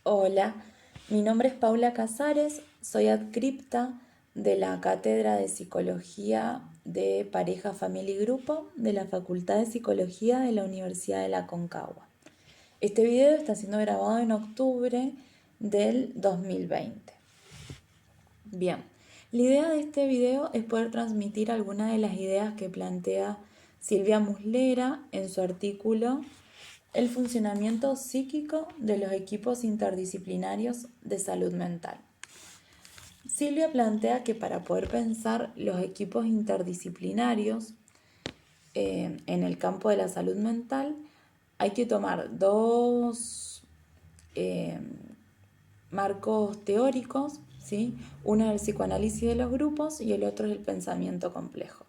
Hola, mi nombre es Paula Casares, soy adscripta de la Cátedra de Psicología de Pareja, Familia y Grupo de la Facultad de Psicología de la Universidad de la Aconcagua. Este video está siendo grabado en octubre del 2020. Bien, la idea de este video es poder transmitir algunas de las ideas que plantea Silvia Muslera en su artículo El funcionamiento psíquico de los equipos interdisciplinarios de salud mental. Silvia plantea que para poder pensar los equipos interdisciplinarios en el campo de la salud mental hay que tomar dos marcos teóricos, ¿sí? Uno es el psicoanálisis de los grupos y el otro es el pensamiento complejo.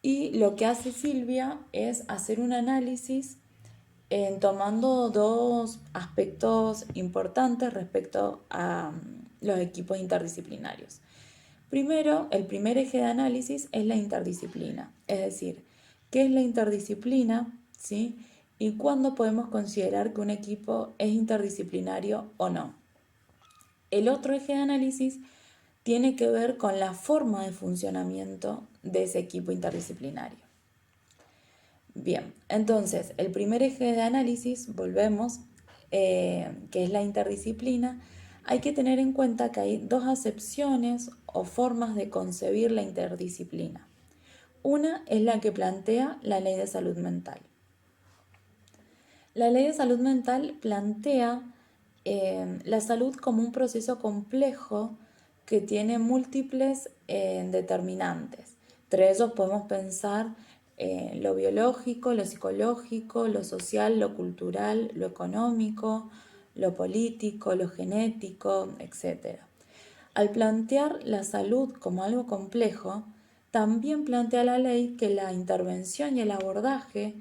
Y lo que hace Silvia es hacer un análisis tomando dos aspectos importantes respecto a los equipos interdisciplinarios. Primero, el primer eje de análisis es la interdisciplina, es decir, ¿qué es la interdisciplina? ¿Sí? ¿Y cuándo podemos considerar que un equipo es interdisciplinario o no? El otro eje de análisis tiene que ver con la forma de funcionamiento de ese equipo interdisciplinario. Bien, entonces el primer eje de análisis, volvemos, que es la interdisciplina, hay que tener en cuenta que hay dos acepciones o formas de concebir la interdisciplina. Una es la que plantea la Ley de Salud Mental. La Ley de Salud Mental plantea la salud como un proceso complejo que tiene múltiples determinantes. Entre ellos podemos pensar lo biológico, lo psicológico, lo social, lo cultural, lo económico, lo político, lo genético, etc. Al plantear la salud como algo complejo, también plantea la ley que la intervención y el abordaje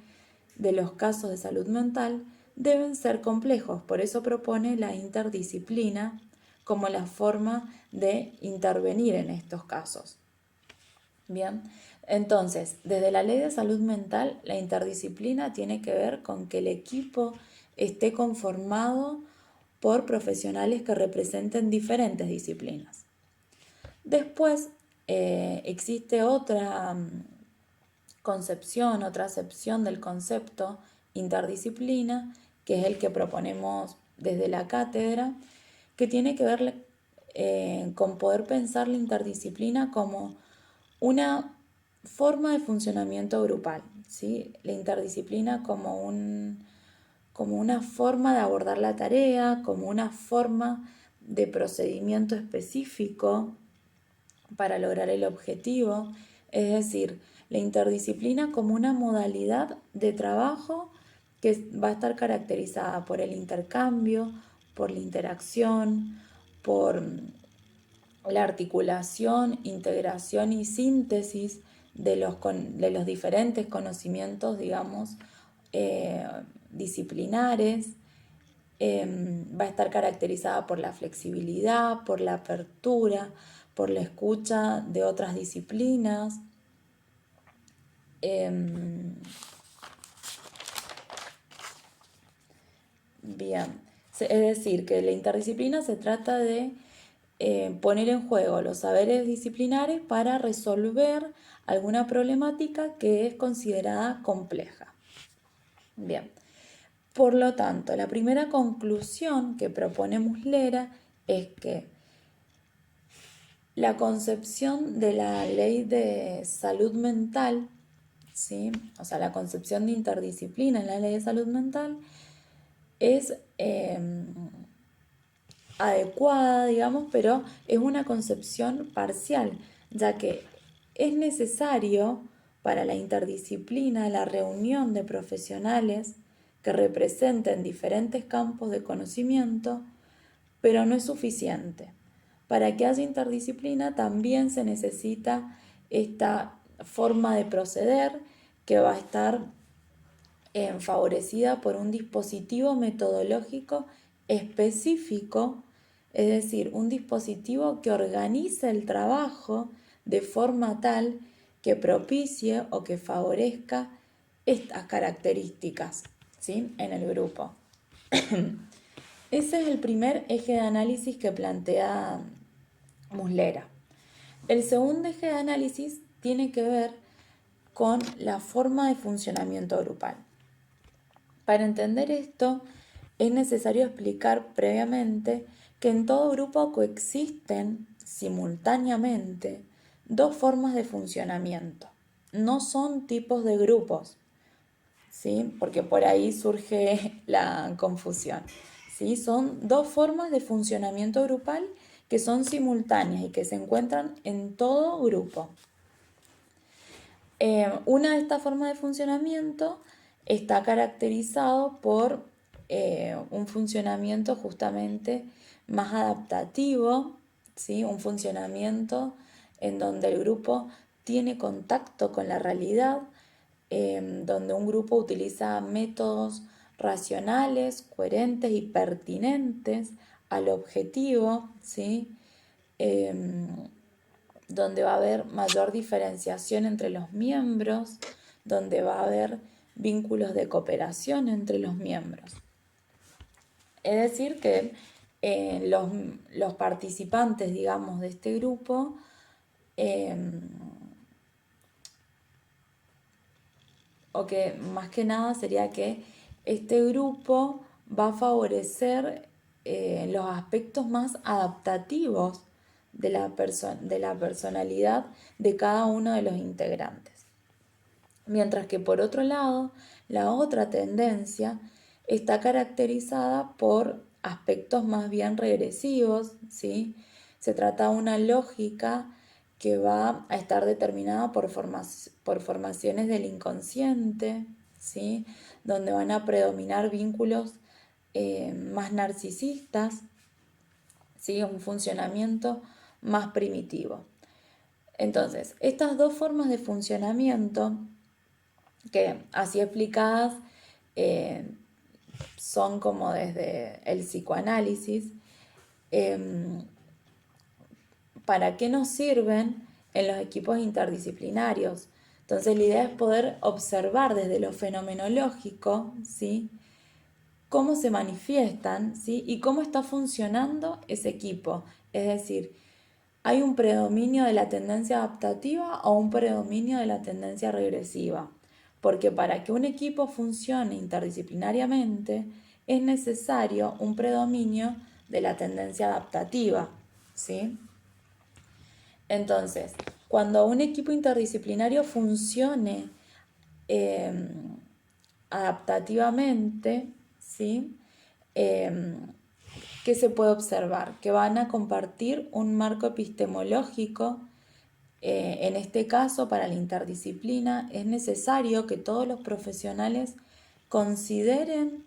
de los casos de salud mental deben ser complejos, por eso propone la interdisciplina como la forma de intervenir en estos casos. Bien, entonces, desde la ley de salud mental, la interdisciplina tiene que ver con que el equipo esté conformado por profesionales que representen diferentes disciplinas. Después, existe otra concepción, otra acepción del concepto interdisciplina, que es el que proponemos desde la cátedra, que tiene que ver con poder pensar la interdisciplina como una forma de funcionamiento grupal, ¿sí? La interdisciplina como una forma de abordar la tarea, como una forma de procedimiento específico para lograr el objetivo, es decir, la interdisciplina como una modalidad de trabajo que va a estar caracterizada por el intercambio, por la interacción, por la articulación, integración y síntesis de los diferentes conocimientos, digamos, disciplinares. Va a estar caracterizada por la flexibilidad, por la apertura, por la escucha de otras disciplinas. Bien, es decir, que la interdisciplina se trata de poner en juego los saberes disciplinares para resolver alguna problemática que es considerada compleja. Bien, por lo tanto, la primera conclusión que propone Muslera es que la concepción de la ley de salud mental, ¿sí? O sea, la concepción de interdisciplina en la ley de salud mental es adecuada, digamos, pero es una concepción parcial, ya que es necesario para la interdisciplina la reunión de profesionales que representen diferentes campos de conocimiento, pero no es suficiente. Para que haya interdisciplina también se necesita esta forma de proceder que va a estar favorecida por un dispositivo metodológico específico, es decir, un dispositivo que organice el trabajo de forma tal que propicie o que favorezca estas características, ¿sí? En el grupo. Ese es el primer eje de análisis que plantea Muslera. El segundo eje de análisis tiene que ver con la forma de funcionamiento grupal. Para entender esto, es necesario explicar previamente que en todo grupo coexisten simultáneamente dos formas de funcionamiento. No son tipos de grupos, ¿sí? Porque por ahí surge la confusión, ¿sí? Son dos formas de funcionamiento grupal que son simultáneas y que se encuentran en todo grupo. Una de estas formas de funcionamiento está caracterizado por un funcionamiento justamente más adaptativo, ¿sí? Un funcionamiento en donde el grupo tiene contacto con la realidad, donde un grupo utiliza métodos racionales, coherentes y pertinentes al objetivo, ¿sí? Donde va a haber mayor diferenciación entre los miembros, donde va a haber vínculos de cooperación entre los miembros. Es decir, que los participantes, digamos, de este grupo o que más que nada sería que este grupo va a favorecer los aspectos más adaptativos de la personalidad de cada uno de los integrantes. Mientras que por otro lado, la otra tendencia está caracterizada por aspectos más bien regresivos, ¿sí? Se trata de una lógica que va a estar determinada por formaciones del inconsciente, ¿sí? Donde van a predominar vínculos más narcisistas, ¿sí? Un funcionamiento más primitivo. Entonces, estas dos formas de funcionamiento, que así explicadas son como desde el psicoanálisis, ¿para qué nos sirven en los equipos interdisciplinarios? Entonces la idea es poder observar desde lo fenomenológico, ¿sí? Cómo se manifiestan, ¿sí? Y cómo está funcionando ese equipo. Es decir, ¿hay un predominio de la tendencia adaptativa o un predominio de la tendencia regresiva? Porque para que un equipo funcione interdisciplinariamente es necesario un predominio de la tendencia adaptativa, ¿sí? Entonces, cuando un equipo interdisciplinario funcione adaptativamente, ¿sí? ¿Qué se puede observar? Que van a compartir un marco epistemológico. En este caso, para la interdisciplina, es necesario que todos los profesionales consideren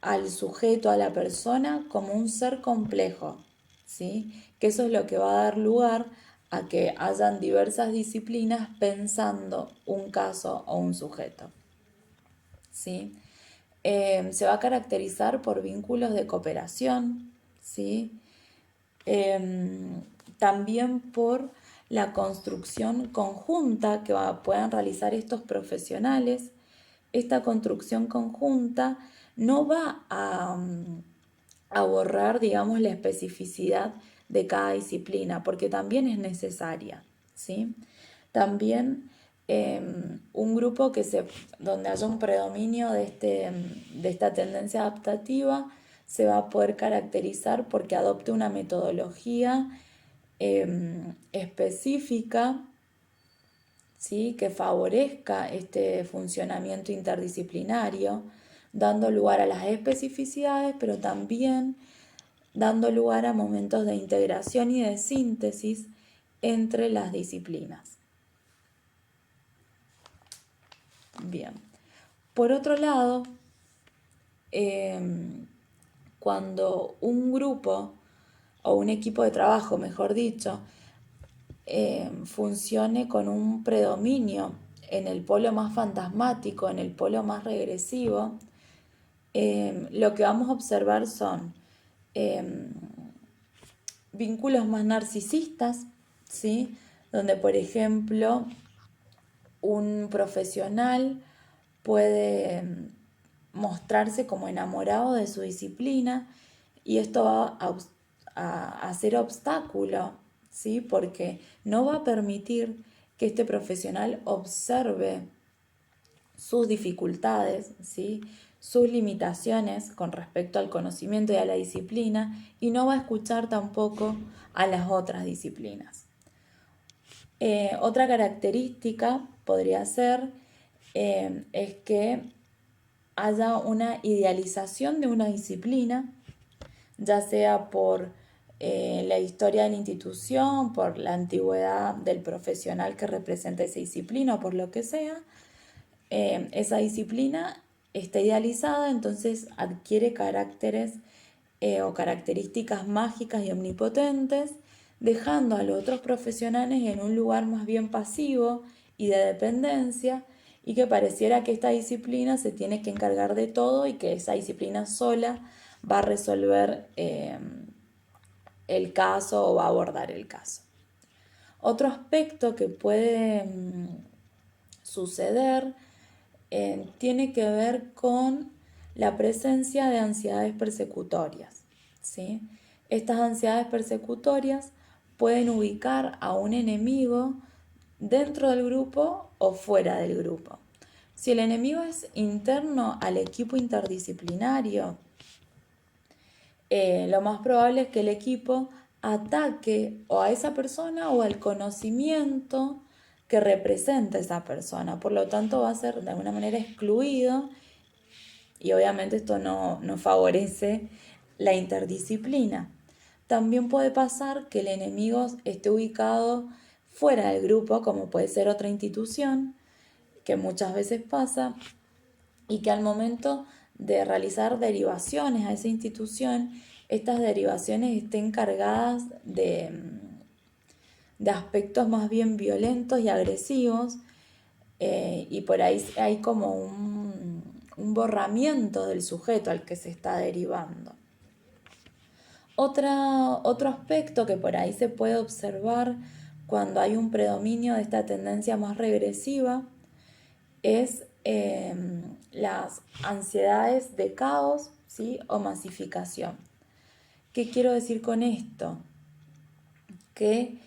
al sujeto, a la persona, como un ser complejo, ¿sí? Que eso es lo que va a dar lugar a que hayan diversas disciplinas pensando un caso o un sujeto, ¿sí? Se va a caracterizar por vínculos de cooperación, ¿sí? También por la construcción conjunta que puedan realizar estos profesionales. Esta construcción conjunta no va a borrar, digamos, la especificidad de cada disciplina, porque también es necesaria, ¿sí? También un grupo donde haya un predominio de esta tendencia adaptativa se va a poder caracterizar porque adopte una metodología específica, ¿sí? Que favorezca este funcionamiento interdisciplinario, dando lugar a las especificidades, pero también dando lugar a momentos de integración y de síntesis entre las disciplinas. Bien. Por otro lado, cuando un grupo o un equipo de trabajo, mejor dicho, funcione con un predominio en el polo más fantasmático, en el polo más regresivo, lo que vamos a observar son vínculos más narcisistas, ¿sí? Donde, por ejemplo, un profesional puede mostrarse como enamorado de su disciplina, y esto va a ser obstáculo, ¿sí? Porque no va a permitir que este profesional observe sus dificultades, ¿sí? Sus limitaciones con respecto al conocimiento y a la disciplina, y no va a escuchar tampoco a las otras disciplinas. Otra característica podría ser es que haya una idealización de una disciplina, ya sea por la historia de la institución, por la antigüedad del profesional que representa esa disciplina o por lo que sea. Esa disciplina está idealizada, entonces adquiere caracteres o características mágicas y omnipotentes, dejando a los otros profesionales en un lugar más bien pasivo y de dependencia, y que pareciera que esta disciplina se tiene que encargar de todo y que esa disciplina sola va a resolver el caso o va a abordar el caso. Otro aspecto que puede suceder tiene que ver con la presencia de ansiedades persecutorias, ¿sí? Estas ansiedades persecutorias pueden ubicar a un enemigo dentro del grupo o fuera del grupo. Si el enemigo es interno al equipo interdisciplinario, lo más probable es que el equipo ataque o a esa persona o al conocimiento que representa esa persona. Por lo tanto, va a ser de alguna manera excluido, y obviamente esto no favorece la interdisciplina. También puede pasar que el enemigo esté ubicado fuera del grupo, como puede ser otra institución, que muchas veces pasa, y que al momento de realizar derivaciones a esa institución, estas derivaciones estén cargadas de aspectos más bien violentos y agresivos, y por ahí hay como un borramiento del sujeto al que se está derivando. Otro aspecto que por ahí se puede observar cuando hay un predominio de esta tendencia más regresiva es las ansiedades de caos, ¿sí? O masificación. ¿Qué quiero decir con esto? Que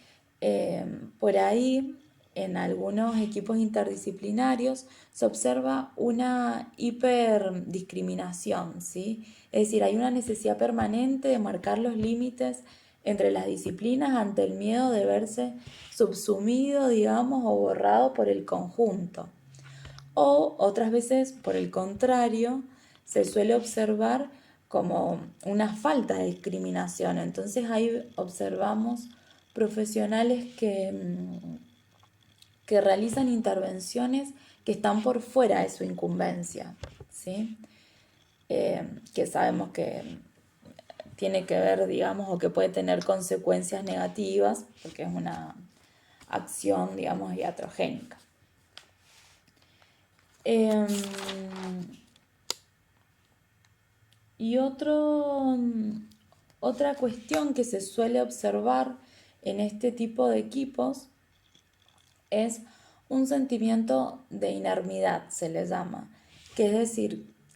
por ahí en algunos equipos interdisciplinarios se observa una hiperdiscriminación, ¿sí? Es decir, hay una necesidad permanente de marcar los límites entre las disciplinas ante el miedo de verse subsumido, digamos, o borrado por el conjunto. O otras veces, por el contrario, se suele observar como una falta de discriminación. Entonces ahí observamos profesionales que realizan intervenciones que están por fuera de su incumbencia, ¿sí? Que sabemos que tiene que ver, digamos, o que puede tener consecuencias negativas, porque es una acción, digamos, iatrogénica. Y otra cuestión que se suele observar en este tipo de equipos es un sentimiento de inermidad, se le llama, que es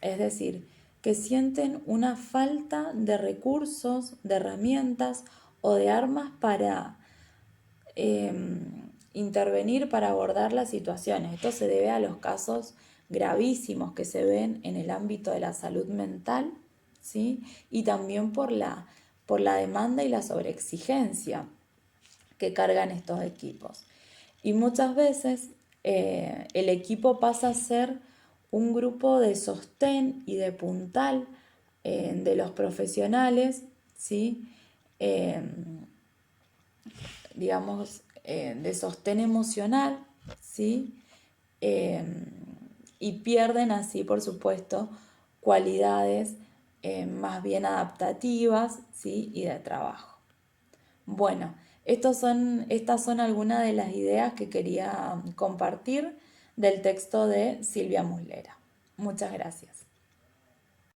decir, que sienten una falta de recursos, de herramientas o de armas para intervenir, para abordar las situaciones. Esto se debe a los casos gravísimos que se ven en el ámbito de la salud mental, ¿sí? Y también por la demanda y la sobreexigencia que cargan estos equipos. Y muchas veces el equipo pasa a ser un grupo de sostén y de puntal de los profesionales, ¿sí? Digamos, de sostén emocional, ¿sí? Y pierden así, por supuesto, cualidades más bien adaptativas, ¿sí? Y de trabajo. Bueno, estas son algunas de las ideas que quería compartir del texto de Silvia Muslera. Muchas gracias.